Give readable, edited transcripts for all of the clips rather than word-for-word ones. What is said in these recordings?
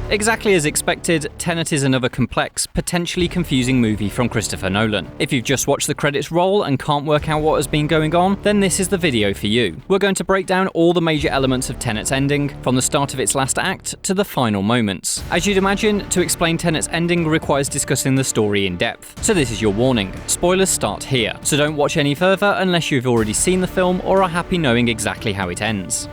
Exactly as expected, Tenet is another complex, potentially confusing movie from Christopher Nolan. If you've just watched the credits roll and can't work out what has been going on, then this is the video for you. We're going to break down all the major elements of Tenet's ending, from the start of its last act to the final moments. As you'd imagine, to explain Tenet's ending requires discussing the story in depth, so this is your warning. Spoilers start here, so don't watch any further unless you've already seen the film or are happy knowing exactly how it ends.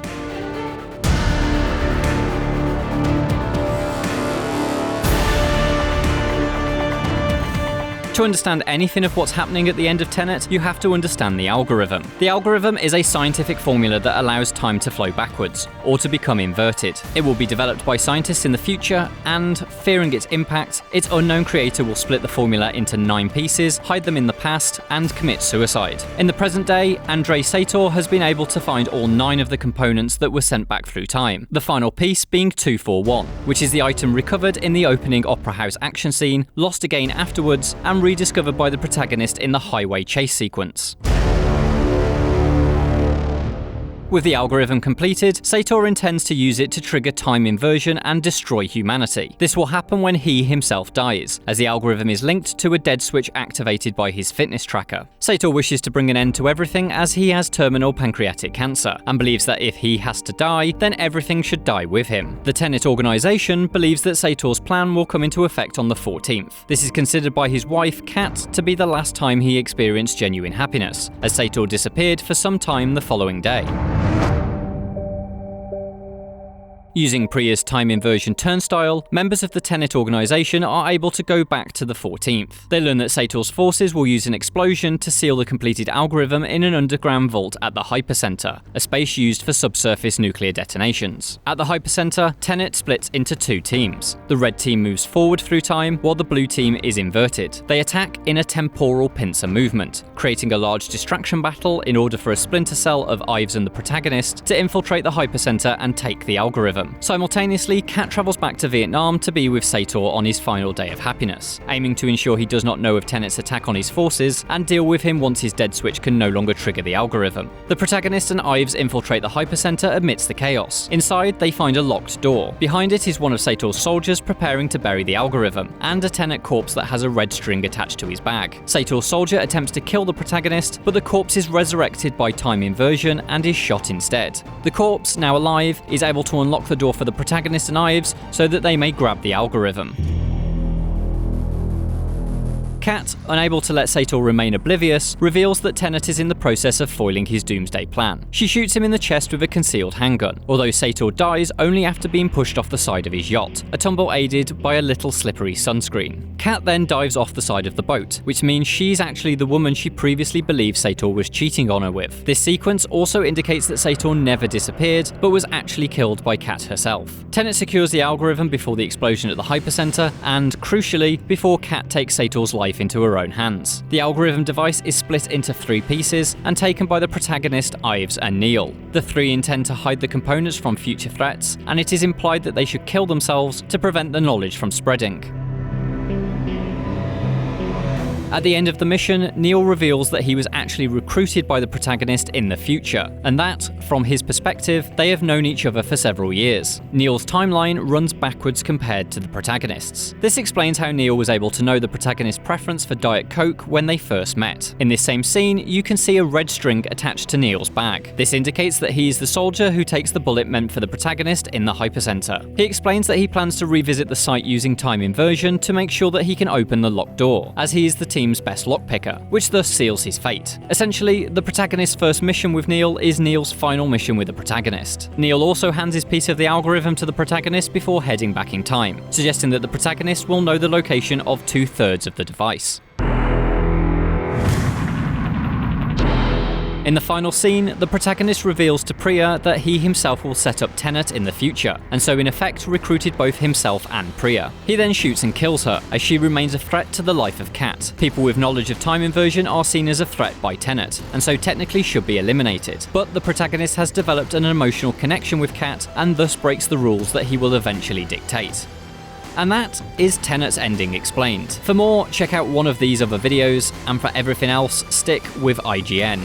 To understand anything of what's happening at the end of Tenet, you have to understand the algorithm. The algorithm is a scientific formula that allows time to flow backwards, or to become inverted. It will be developed by scientists in the future, and, fearing its impact, its unknown creator will split the formula into 9 pieces, hide them in the past, and commit suicide. In the present day, Andrei Sator has been able to find all 9 of the components that were sent back through time, the final piece being 241, which is the item recovered in the opening Opera House action scene, lost again afterwards, and rediscovered by the protagonist in the highway chase sequence. With the algorithm completed, Sator intends to use it to trigger time inversion and destroy humanity. This will happen when he himself dies, as the algorithm is linked to a dead switch activated by his fitness tracker. Sator wishes to bring an end to everything as he has terminal pancreatic cancer, and believes that if he has to die, then everything should die with him. The Tenet organization believes that Sator's plan will come into effect on the 14th. This is considered by his wife, Kat, to be the last time he experienced genuine happiness, as Sator disappeared for some time the following day. Using Priya's time inversion turnstile, members of the Tenet organization are able to go back to the 14th. They learn that Sator's forces will use an explosion to seal the completed algorithm in an underground vault at the Hypercenter, a space used for subsurface nuclear detonations. At the Hypercenter, Tenet splits into 2 teams. The red team moves forward through time, while the blue team is inverted. They attack in a temporal pincer movement, creating a large distraction battle in order for a splinter cell of Ives and the protagonist to infiltrate the Hypercenter and take the algorithm. Simultaneously, Kat travels back to Vietnam to be with Sator on his final day of happiness, aiming to ensure he does not know of Tenet's attack on his forces and deal with him once his dead switch can no longer trigger the algorithm. The protagonist and Ives infiltrate the Hypercenter amidst the chaos. Inside, they find a locked door. Behind it is one of Sator's soldiers preparing to bury the algorithm, and a Tenet corpse that has a red string attached to his bag. Sator's soldier attempts to kill the protagonist, but the corpse is resurrected by time inversion and is shot instead. The corpse, now alive, is able to unlock the door for the protagonist and Ives so that they may grab the algorithm. Kat, unable to let Sator remain oblivious, reveals that Tenet is in the process of foiling his doomsday plan. She shoots him in the chest with a concealed handgun, although Sator dies only after being pushed off the side of his yacht, a tumble aided by a little slippery sunscreen. Kat then dives off the side of the boat, which means she's actually the woman she previously believed Sator was cheating on her with. This sequence also indicates that Sator never disappeared, but was actually killed by Kat herself. Tenet secures the algorithm before the explosion at the Hypercenter, and, crucially, before Kat takes Sator's life into her own hands. The algorithm device is split into 3 pieces and taken by the protagonist, Ives and Neil. The 3 intend to hide the components from future threats, and it is implied that they should kill themselves to prevent the knowledge from spreading. At the end of the mission, Neil reveals that he was actually recruited by the protagonist in the future, and that, from his perspective, they have known each other for several years. Neil's timeline runs backwards compared to the protagonist's. This explains how Neil was able to know the protagonist's preference for Diet Coke when they first met. In this same scene, you can see a red string attached to Neil's bag. This indicates that he is the soldier who takes the bullet meant for the protagonist in the Hypercenter. He explains that he plans to revisit the site using time inversion to make sure that he can open the locked door, as he is the team's best lockpicker, which thus seals his fate. Essentially, the protagonist's first mission with Neil is Neil's final mission with the protagonist. Neil also hands his piece of the algorithm to the protagonist before heading back in time, suggesting that the protagonist will know the location of 2/3 of the device. In the final scene, the protagonist reveals to Priya that he himself will set up Tenet in the future, and so in effect recruited both himself and Priya. He then shoots and kills her, as she remains a threat to the life of Kat. People with knowledge of time inversion are seen as a threat by Tenet, and so technically should be eliminated. But the protagonist has developed an emotional connection with Kat, and thus breaks the rules that he will eventually dictate. And that is Tenet's ending explained. For more, check out one of these other videos, and for everything else, stick with IGN.